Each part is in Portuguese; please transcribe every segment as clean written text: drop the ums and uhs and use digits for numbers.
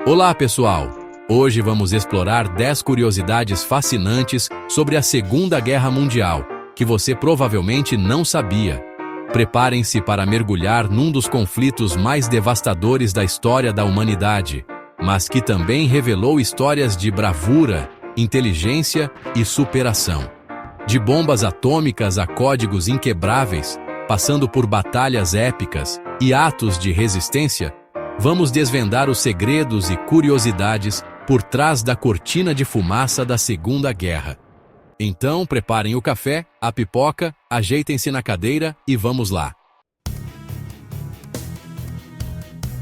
Olá, pessoal! Hoje vamos explorar 10 curiosidades fascinantes sobre a Segunda Guerra Mundial, que você provavelmente não sabia. Preparem-se para mergulhar num dos conflitos mais devastadores da história da humanidade, mas que também revelou histórias de bravura, inteligência e superação. De bombas atômicas a códigos inquebráveis, passando por batalhas épicas e atos de resistência, vamos desvendar os segredos e curiosidades por trás da cortina de fumaça da Segunda Guerra. Então, preparem o café, a pipoca, ajeitem-se na cadeira e vamos lá.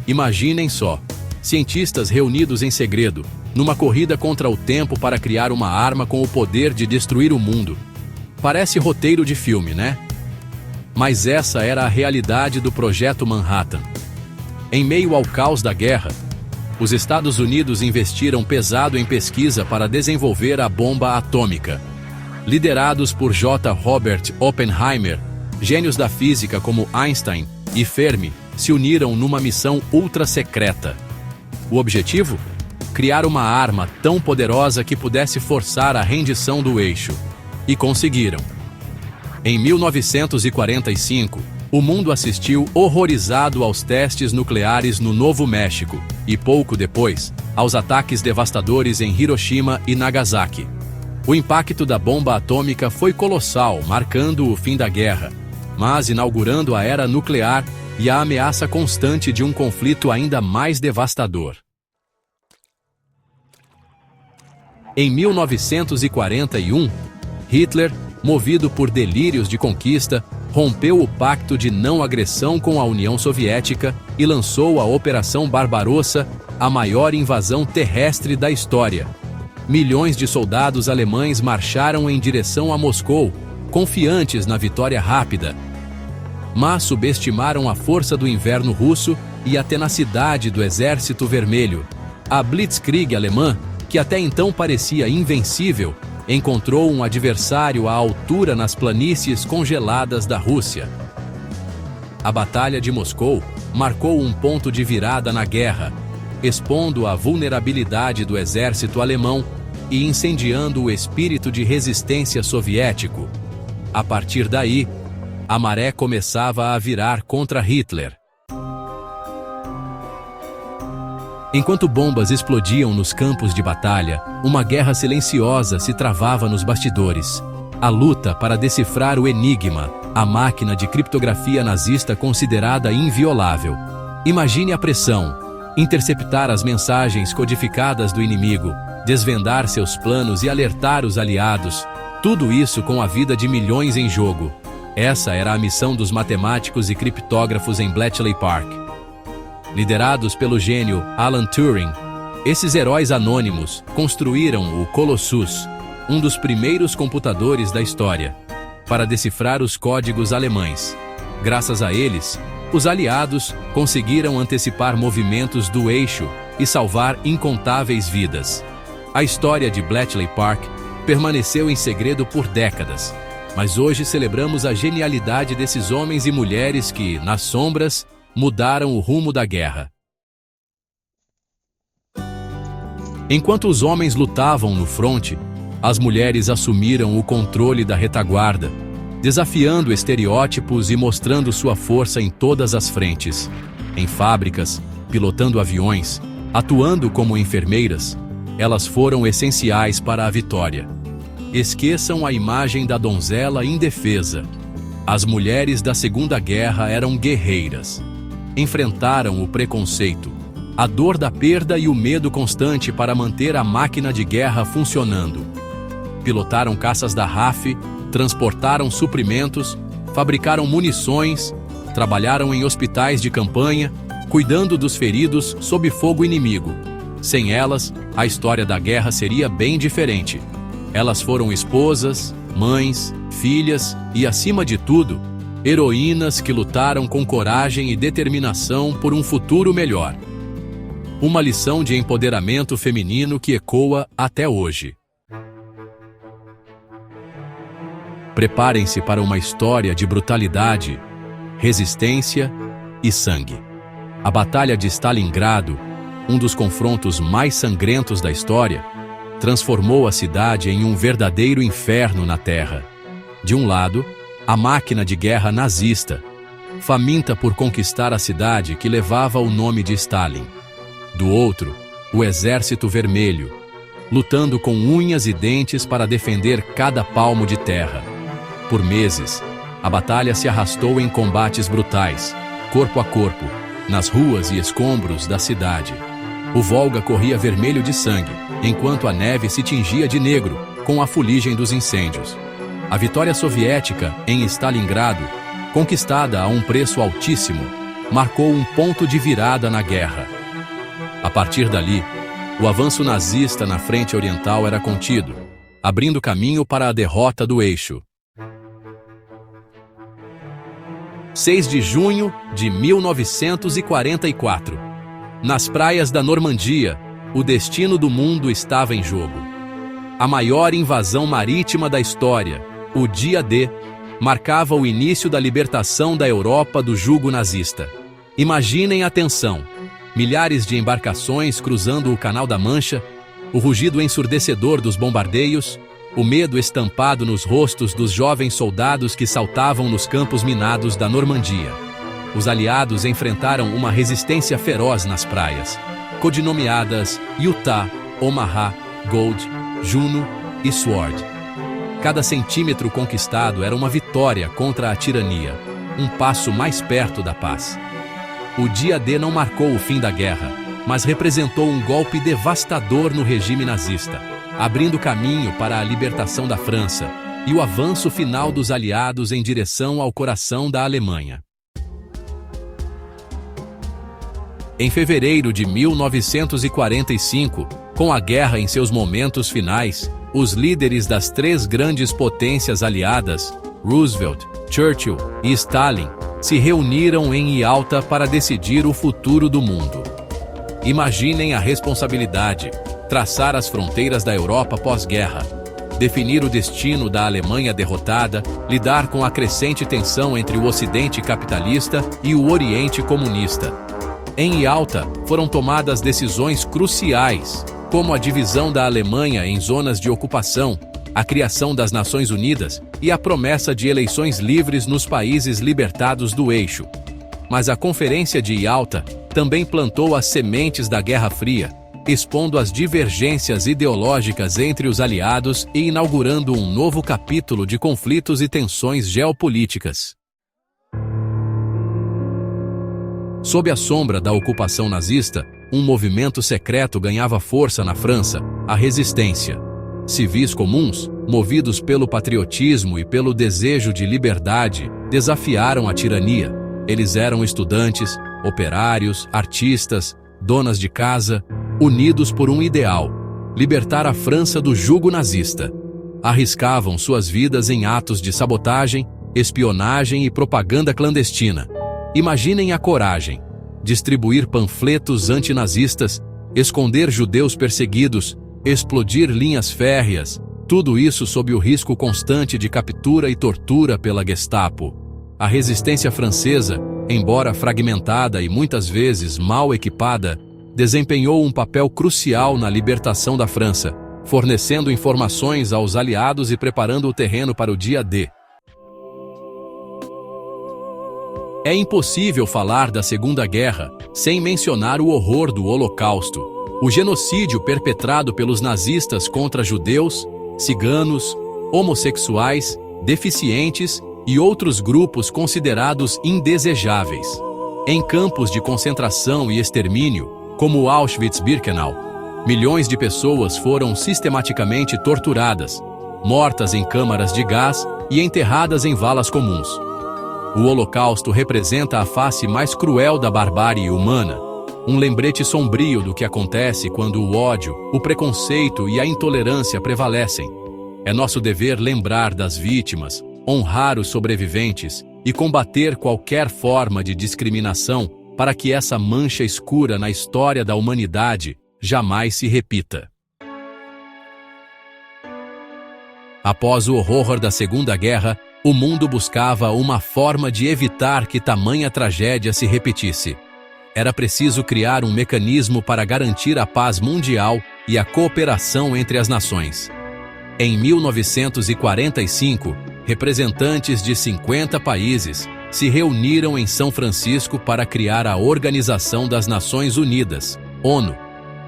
Imaginem só, cientistas reunidos em segredo, numa corrida contra o tempo para criar uma arma com o poder de destruir o mundo. Parece roteiro de filme, né? Mas essa era a realidade do Projeto Manhattan. Em meio ao caos da guerra, os Estados Unidos investiram pesado em pesquisa para desenvolver a bomba atômica. Liderados por J. Robert Oppenheimer, gênios da física como Einstein e Fermi se uniram numa missão ultra-secreta. O objetivo? Criar uma arma tão poderosa que pudesse forçar a rendição do eixo. E conseguiram. Em 1945, o mundo assistiu horrorizado aos testes nucleares no Novo México e, pouco depois, aos ataques devastadores em Hiroshima e Nagasaki. O impacto da bomba atômica foi colossal, marcando o fim da guerra, mas inaugurando a era nuclear e a ameaça constante de um conflito ainda mais devastador. Em 1941, Hitler, movido por delírios de conquista, rompeu o pacto de não agressão com a União Soviética e lançou a Operação Barbarossa, a maior invasão terrestre da história. Milhões de soldados alemães marcharam em direção a Moscou, confiantes na vitória rápida. Mas subestimaram a força do inverno russo e a tenacidade do Exército Vermelho. A Blitzkrieg alemã, que até então parecia invencível, encontrou um adversário à altura nas planícies congeladas da Rússia. A Batalha de Moscou marcou um ponto de virada na guerra, expondo a vulnerabilidade do exército alemão e incendiando o espírito de resistência soviético. A partir daí, a maré começava a virar contra Hitler. Enquanto bombas explodiam nos campos de batalha, uma guerra silenciosa se travava nos bastidores. A luta para decifrar o Enigma, a máquina de criptografia nazista considerada inviolável. Imagine a pressão: interceptar as mensagens codificadas do inimigo, desvendar seus planos e alertar os aliados. Tudo isso com a vida de milhões em jogo. Essa era a missão dos matemáticos e criptógrafos em Bletchley Park. Liderados pelo gênio Alan Turing, esses heróis anônimos construíram o Colossus, um dos primeiros computadores da história, para decifrar os códigos alemães. Graças a eles, os aliados conseguiram antecipar movimentos do eixo e salvar incontáveis vidas. A história de Bletchley Park permaneceu em segredo por décadas, mas hoje celebramos a genialidade desses homens e mulheres que, nas sombras, mudaram o rumo da guerra. Enquanto os homens lutavam no fronte, as mulheres assumiram o controle da retaguarda, desafiando estereótipos e mostrando sua força em todas as frentes. Em fábricas, pilotando aviões, atuando como enfermeiras, elas foram essenciais para a vitória. Esqueçam a imagem da donzela indefesa. As mulheres da Segunda Guerra eram guerreiras. Enfrentaram o preconceito, a dor da perda e o medo constante para manter a máquina de guerra funcionando. Pilotaram caças da RAF, transportaram suprimentos, fabricaram munições, trabalharam em hospitais de campanha, cuidando dos feridos sob fogo inimigo. Sem elas, a história da guerra seria bem diferente. Elas foram esposas, mães, filhas e, acima de tudo, heroínas que lutaram com coragem e determinação por um futuro melhor. Uma lição de empoderamento feminino que ecoa até hoje. Preparem-se para uma história de brutalidade, resistência e sangue. A Batalha de Stalingrado um dos confrontos mais sangrentos da história, transformou a cidade em um verdadeiro inferno na terra. De um lado, a máquina de guerra nazista, faminta por conquistar a cidade que levava o nome de Stalin. Do outro, o Exército Vermelho, lutando com unhas e dentes para defender cada palmo de terra. Por meses, a batalha se arrastou em combates brutais, corpo a corpo, nas ruas e escombros da cidade. O Volga corria vermelho de sangue, enquanto a neve se tingia de negro com a fuligem dos incêndios. A vitória soviética em Stalingrado, conquistada a um preço altíssimo, marcou um ponto de virada na guerra. A partir dali, o avanço nazista na frente oriental era contido, abrindo caminho para a derrota do eixo. 6 de junho de 1944. Nas praias da Normandia, o destino do mundo estava em jogo. A maior invasão marítima da história, o Dia D, marcava o início da libertação da Europa do jugo nazista. Imaginem a tensão: milhares de embarcações cruzando o Canal da Mancha, o rugido ensurdecedor dos bombardeios, o medo estampado nos rostos dos jovens soldados que saltavam nos campos minados da Normandia. Os aliados enfrentaram uma resistência feroz nas praias, codinomeadas Utah, Omaha, Gold, Juno e Sword. Cada centímetro conquistado era uma vitória contra a tirania, um passo mais perto da paz. O Dia D não marcou o fim da guerra, mas representou um golpe devastador no regime nazista, abrindo caminho para a libertação da França e o avanço final dos aliados em direção ao coração da Alemanha. Em fevereiro de 1945, com a guerra em seus momentos finais, os líderes das 3 grandes potências aliadas, Roosevelt, Churchill e Stalin, se reuniram em Yalta para decidir o futuro do mundo. Imaginem a responsabilidade: traçar as fronteiras da Europa pós-guerra, definir o destino da Alemanha derrotada, lidar com a crescente tensão entre o Ocidente capitalista e o Oriente comunista. Em Yalta, foram tomadas decisões cruciais, como a divisão da Alemanha em zonas de ocupação, a criação das Nações Unidas e a promessa de eleições livres nos países libertados do eixo. Mas a Conferência de Yalta também plantou as sementes da Guerra Fria, expondo as divergências ideológicas entre os aliados e inaugurando um novo capítulo de conflitos e tensões geopolíticas. Sob a sombra da ocupação nazista, um movimento secreto ganhava força na França: a resistência. Civis comuns, movidos pelo patriotismo e pelo desejo de liberdade, desafiaram a tirania. Eles eram estudantes, operários, artistas, donas de casa, unidos por um ideal: libertar a França do jugo nazista. Arriscavam suas vidas em atos de sabotagem, espionagem e propaganda clandestina. Imaginem a coragem: distribuir panfletos antinazistas, esconder judeus perseguidos, explodir linhas férreas, tudo isso sob o risco constante de captura e tortura pela Gestapo. A resistência francesa, embora fragmentada e muitas vezes mal equipada, desempenhou um papel crucial na libertação da França, fornecendo informações aos aliados e preparando o terreno para o Dia D. É impossível falar da Segunda Guerra sem mencionar o horror do Holocausto, o genocídio perpetrado pelos nazistas contra judeus, ciganos, homossexuais, deficientes e outros grupos considerados indesejáveis. Em campos de concentração e extermínio, como Auschwitz-Birkenau, milhões de pessoas foram sistematicamente torturadas, mortas em câmaras de gás e enterradas em valas comuns. O Holocausto representa a face mais cruel da barbárie humana, um lembrete sombrio do que acontece quando o ódio, o preconceito e a intolerância prevalecem. É nosso dever lembrar das vítimas, honrar os sobreviventes e combater qualquer forma de discriminação para que essa mancha escura na história da humanidade jamais se repita. Após o horror da Segunda Guerra, o mundo buscava uma forma de evitar que tamanha tragédia se repetisse. era preciso criar um mecanismo para garantir a paz mundial e a cooperação entre as nações. Em 1945, representantes de 50 países se reuniram em São Francisco para criar a Organização das Nações Unidas, ONU,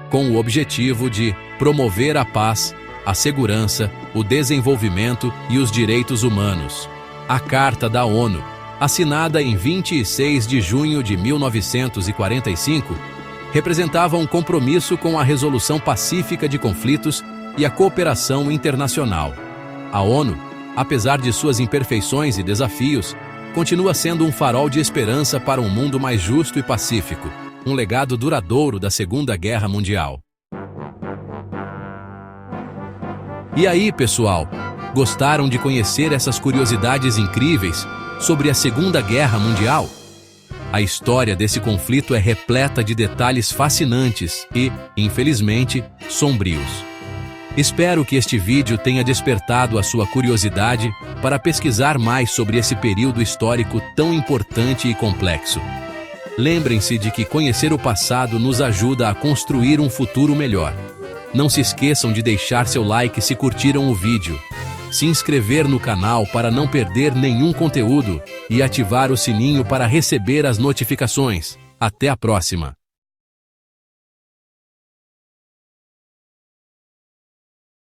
com o objetivo de promover a paz, a segurança, o desenvolvimento e os direitos humanos. A Carta da ONU, assinada em 26 de junho de 1945, representava um compromisso com a resolução pacífica de conflitos e a cooperação internacional. A ONU, apesar de suas imperfeições e desafios, continua sendo um farol de esperança para um mundo mais justo e pacífico, um legado duradouro da Segunda Guerra Mundial. E aí, pessoal, gostaram de conhecer essas curiosidades incríveis sobre a Segunda Guerra Mundial? A história desse conflito é repleta de detalhes fascinantes e, infelizmente, sombrios. Espero que este vídeo tenha despertado a sua curiosidade para pesquisar mais sobre esse período histórico tão importante e complexo. Lembrem-se de que conhecer o passado nos ajuda a construir um futuro melhor. Não se esqueçam de deixar seu like se curtiram o vídeo, se inscrever no canal para não perder nenhum conteúdo e ativar o sininho para receber as notificações. Até a próxima!